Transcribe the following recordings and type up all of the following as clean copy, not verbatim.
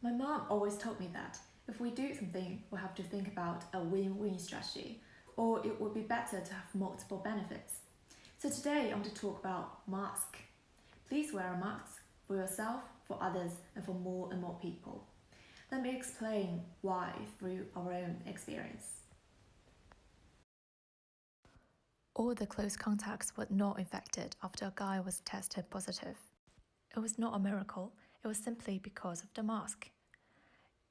My mom always told me that if we do something, we'll have to think about a win-win strategy, or it would be better to have multiple benefits. So today I want to talk about masks. Please wear a mask for yourself, for others, and for more and more people. Let me explain why through our own experience. All the close contacts were not infected after a guy was tested positive. It was not a miracle, it was simply because of the mask.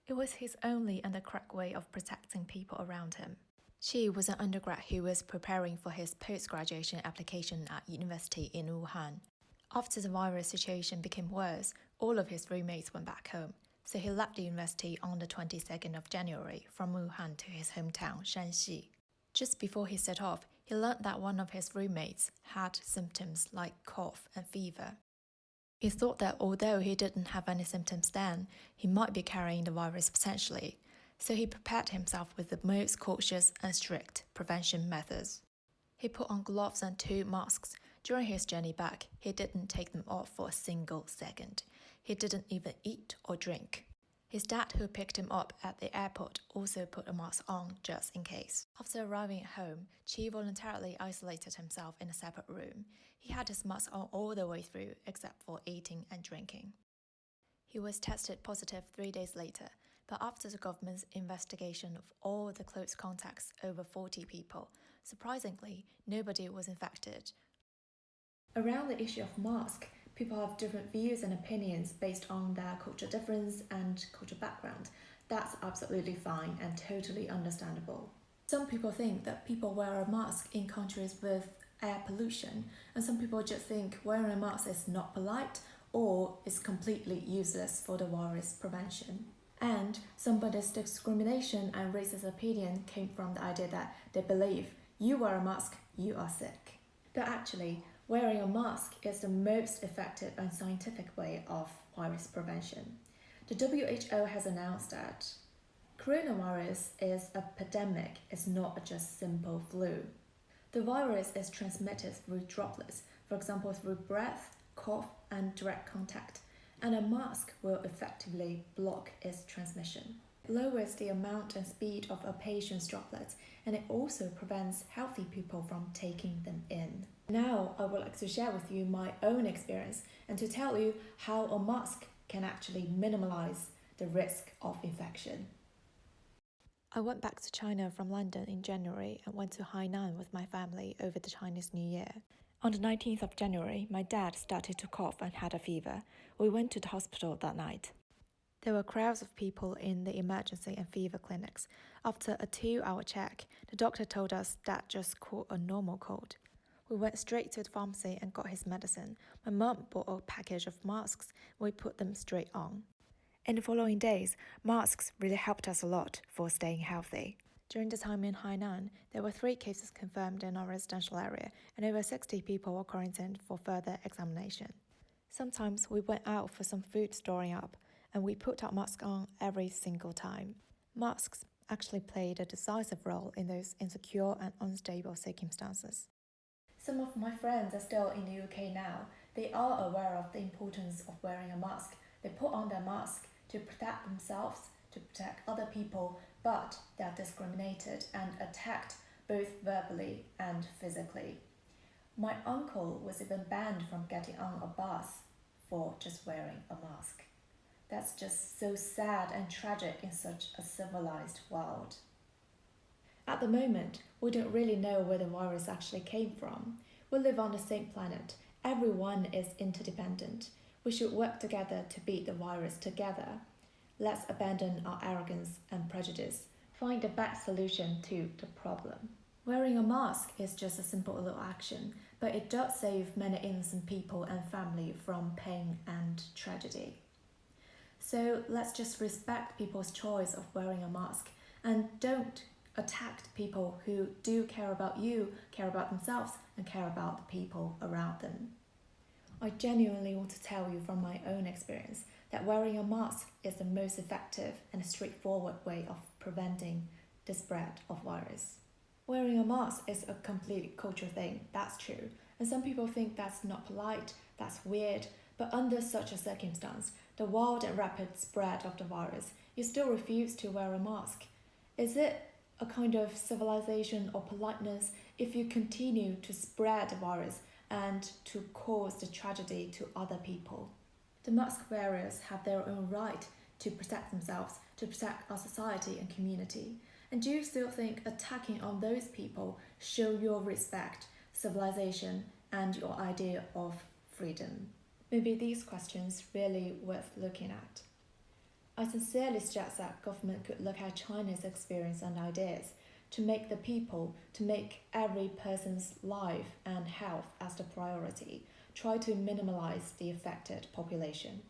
It was his only and the correct way of protecting people around him. She was an undergrad who was preparing for his post-graduation application at university in Wuhan. After the virus situation became worse, all of his roommates went back home, so he left the university on the 22nd of January from Wuhan to his hometown, Shanxi. Just before he set off, he learned that one of his roommates had symptoms like cough and fever. He thought that although he didn't have any symptoms then, he might be carrying the virus potentially, so he prepared himself with the most cautious and strict prevention methods. He put on gloves and 2 masks. During his journey back, he didn't take them off for a single second. He didn't even eat or drink. His dad, who picked him up at the airport, also put a mask on just in case. After arriving at home, Chi voluntarily isolated himself in a separate room. He had his mask on all the way through, except for eating and drinking. He was tested positive 3 days later, but after the government's investigation of all the close contacts, over 40 people, surprisingly, nobody was infected. Around the issue of mask, people have different views and opinions based on their cultural difference and cultural background. That's absolutely fine and totally understandable. Some people think that people wear a mask in countries with air pollution, and some people just think wearing a mask is not polite or is completely useless for the virus prevention. And somebody's discrimination and racist opinion came from the idea that they believe you wear a mask, you are sick. But actually, wearing a mask is the most effective and scientific way of virus prevention. The WHO has announced that coronavirus is a pandemic, it's not just simple flu. The virus is transmitted through droplets, for example through breath, cough, and direct contact, and a mask will effectively block its transmission. It lowers the amount and speed of a patient's droplets, and it also prevents healthy people from taking them in. Now I would like to share with you my own experience and to tell you how a mask can actually minimize the risk of infection. I went back to China from London in January and went to Hainan with my family over the Chinese New Year. On the 19th of January, my dad started to cough and had a fever. We went to the hospital that night. There were crowds of people in the emergency and fever clinics. After a 2-hour check, the doctor told us that just caught a normal cold. We went straight to the pharmacy and got his medicine. My mum bought a package of masks and we put them straight on. In the following days, masks really helped us a lot for staying healthy. During the time in Hainan, there were 3 cases confirmed in our residential area and over 60 people were quarantined for further examination. Sometimes we went out for some food storing up and we put our mask on every single time. Masks actually played a decisive role in those insecure and unstable circumstances. Some of my friends are still in the UK now. They are aware of the importance of wearing a mask. They put on their mask to protect themselves, to protect other people, but they are discriminated and attacked both verbally and physically. My uncle was even banned from getting on a bus for just wearing a mask. That's just so sad and tragic in such a civilized world. At the moment, we don't really know where the virus actually came from. We live on the same planet. Everyone is interdependent. We should work together to beat the virus together. Let's abandon our arrogance and prejudice. Find the best solution to the problem. Wearing a mask is just a simple little action, but it does save many innocent people and family from pain and tragedy. So let's just respect people's choice of wearing a mask and don't attack people who do care about you, care about themselves, and care about the people around them. I genuinely want to tell you from my own experience that wearing a mask is the most effective and straightforward way of preventing the spread of virus. Wearing a mask is a completely cultural thing, that's true, And some people think that's not polite, that's weird, but under such a circumstance, the wild and rapid spread of the virus, you still refuse to wear a mask. Is it a kind of civilization or politeness if you continue to spread the virus and to cause the tragedy to other people? The mask wearers have their own right to protect themselves, to protect our society and community. And do you still think attacking on those people show your respect, civilization, and your idea of freedom? Maybe these questions really worth looking at. I sincerely suggest that government could look at China's experience and ideas to make the people, to make every person's life and health as the priority, try to minimize the affected population.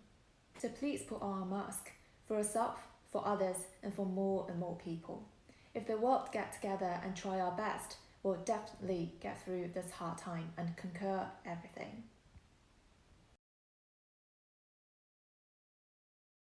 So please put on a mask for yourself, for others, and for more and more people. If the world get together and try our best, we'll definitely get through this hard time and conquer everything.